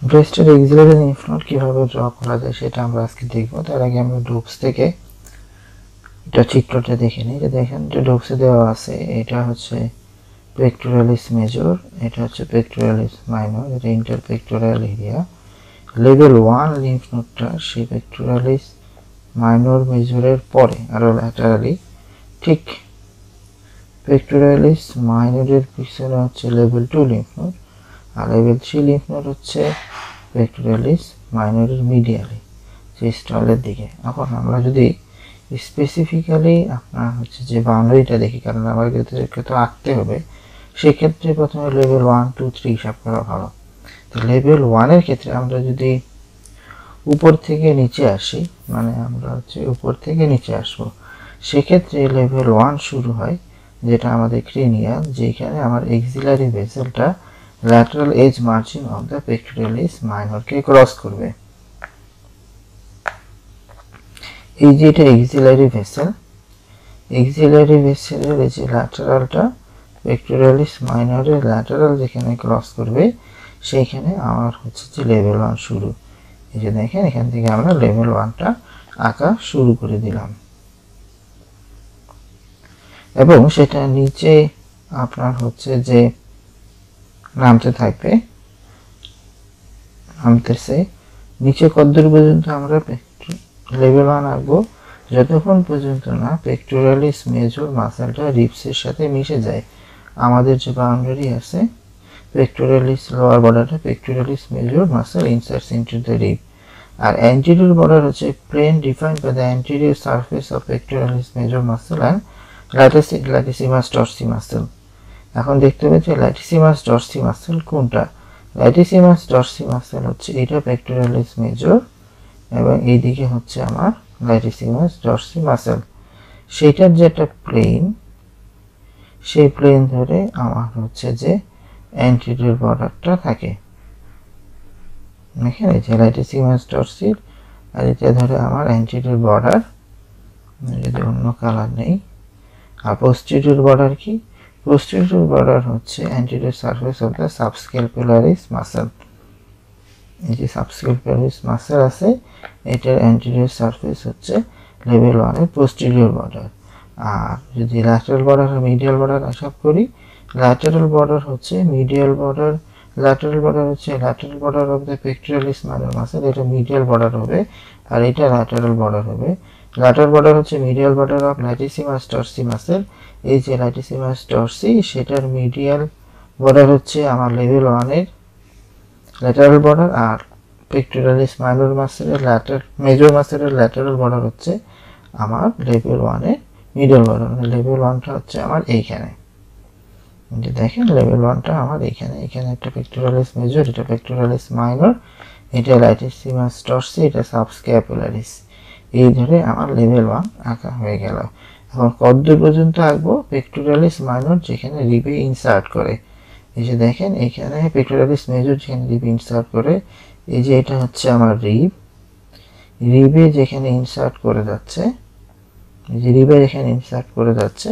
ব্রেস্টের axillary lymph node কিভাবে draw করা যায় সেটা আমরা আজকে দেখব। তার আগে আমরা ডোপস থেকে এটা চিত্রটা দেখে নিই। যে দেখেন যে ডোপসে দেওয়া আছে, এটা হচ্ছে পেক্টোরালিস মেজর, এটা হচ্ছে পেক্টোরালিস মাইনর, এটা ইন্টারপেক্টোরাল এরিয়া। লেভেল 1 লিম্ফ নোডটা সেই পেক্টোরালিস মাইনর মেজরের পরে আরো ল্যাটারালি, ঠিক পেক্টোরালিস মাইনরের পিছনে হচ্ছে লেভেল 2 লিম্ফ নোড, আর লেভেল 3 লিম্ফ নোড হচ্ছে পেক্টোরালিস মাইনরের মিডিয়ালি, যে স্টলের দিকে। এখন আমরা যদি স্পেসিফিক্যালি আপনার হচ্ছে যে বাউন্ডারিটা দেখি, কারণ আমাদেরকে তো আঁকতে হবে, সেক্ষেত্রে প্রথমে লেভেল 1, 2, 3 হিসাব করা ভালো। তো লেভেল 1 এর ক্ষেত্রে আমরা যদি উপর থেকে নিচে আসি, মানে আমরা হচ্ছে উপর থেকে নিচে আসবো, সেক্ষেত্রে লেভেল 1 শুরু হয় যেটা আমাদের ক্রেনিয়াল, যেখানে আমার এক্সিলারি ভেসেলটা lateral edge margin of the pectoralis মাইনরকে ক্রস করবে। এই যে এটা এক্সিলারি ভেসেল, এক্সিলারি ভেসেলের এই যে ল্যাটারালটা পেক্টোরালিস মাইনরের ল্যাটারাল যেখানে ক্রস করবে, সেইখানে আমার হচ্ছে যে লেভেল 1 শুরু। এই যে দেখেন এখান থেকে আমরা লেভেল 1টা আঁকা শুরু করে দিলাম, এবং সেটা নিচে আপনার হচ্ছে যে নামতে থাকবে, নামতেছে নিচে কতদূর পর্যন্ত আমরা লেভেল 1 আঁকবো, যতক্ষণ পর্যন্ত না পেক্টোরালিস মেজর মাসেলটা রিবসের সাথে মিশে যায়। আমাদের যে বাউন্ডারি আছে, পেক্টোরালিস লোয়ার বর্ডারটা pectoralis major muscle inserts into the rib, আর অ্যান্টেরিয়র বর্ডার হচ্ছে plane defined by the anterior surface of pectoralis major muscle and latissimus dorsi muscle. এখন দেখতে পাচ্ছি ল্যাটিসিমাস ডরসি মাসেল কোনটা? ল্যাটিসিমাস ডরসি মাসেল হচ্ছে এটা pectoralis major, এবং এইদিকে হচ্ছে আমার ল্যাটিসিমাস ডরসি মাসেল। সেইটার যে একটা প্লেন, সেই প্লেন ধরে আমার হচ্ছে যে অ্যান্টেরিয়র বর্ডারটা থাকে, এখানে যে ল্যাটিসিমাস ডরসির, আর এটা ধরে আমার অ্যান্টেরিয়র বর্ডার, যদি অন্য কালার নেই। আর পোস্টেরিয়র বর্ডার কি? পোস্টেরিয়র বর্ডার হচ্ছে anterior surface of the subscapularis muscle. এই যে সাবস্ক্যাপুলারিস মাসেল আছে, এটার অ্যান্টেরিয়র সারফেস হচ্ছে লেভেল 1 এর পোস্টেরিয়র বর্ডার। আর যদি ল্যাটারাল বর্ডার আর মিডিয়াল বর্ডার হিসাব করি, ল্যাটারাল বর্ডার হচ্ছে মিডিয়াল বর্ডার, ল্যাটারাল বর্ডার হচ্ছে lateral border of the pectoralis minor muscle, এটা মিডিয়াল বর্ডার হবে, আর এটা ল্যাটারাল বর্ডার হবে। ল্যাটারাল বর্ডার হচ্ছে medial border of latissimus dorsi muscle, এই যে ল্যাটিসিমাস ডরসি, সেটার মিডিয়াল বর্ডার হচ্ছে আমার লেভেল 1 এর ল্যাটারাল বর্ডার, আর পেক্টোরালিস মাইনর মাসেলের মেজর মাসেলের ল্যাটারাল বর্ডার হচ্ছে আমার লেভেল 1 এর মিডল বর্ডার। মানে লেভেল 1টা হচ্ছে আমার এইখানে, যে দেখেন লেভেল 1টা আমার এইখানে, এখানে একটা পেক্টোরালিস মেজর, এটা পেক্টোরালিস মাইনর, এটা ল্যাটিসিমাস ডরসি, এটা সাবস্ক্যাপুলারিস, এই ধরে আমার লেভেল 1 আঁকা হয়ে গেল। এখন কতদূর পর্যন্ত আঁকবো? পেক্টোরালিস মাইনর যেখানে রিবে ইনসার্ট করে, এই যে দেখেন এখানে পেক্টোরালিস মেজর যেখানে রিবে ইনসার্ট করে, এই যে এটা হচ্ছে আমার রিব, রিবে যেখানে ইনসার্ট করে যাচ্ছে, এই যে রিবে যেখানে ইনসার্ট করে যাচ্ছে,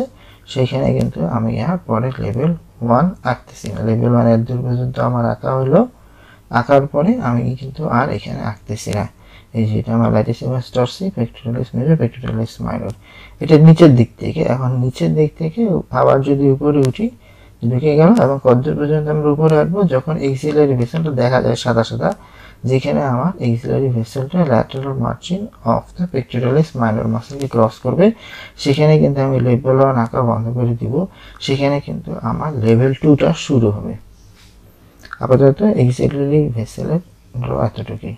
সেখানে কিন্তু আমি আর পরে লেভেল 1 আঁকতেছি না। লেভেল 1 এর দূর পর্যন্ত আমার আঁকা হলো, আঁকার পরে আমি কিন্তু আর এখানে আঁকতেছি না। এই যে এটা আমার latissimus Dorsey, pectoralis major, pectoralis minor, এটা নিচের দিক থেকে। এখন নিচের দিক থেকে আবার যদি উপরে উঠি, ঢুকে গেল, এবং কতদূর পর্যন্ত আমরা উপরে আসবো? যখন এক্সিলারি ভেসেলটা দেখা যায় সাদা সাদা, যেখানে আমার এক্সিলারি ভেসেলটা lateral margin of the pectoralis minor মাসেলকে ক্রস করবে, সেখানে কিন্তু আমি লেভেল 1 আঁকা বন্ধ করে দিব, সেখানে কিন্তু আমার লেভেল 2টা শুরু হবে। আপাতত এক্সিলারি ভেসেলের এতটুকুই।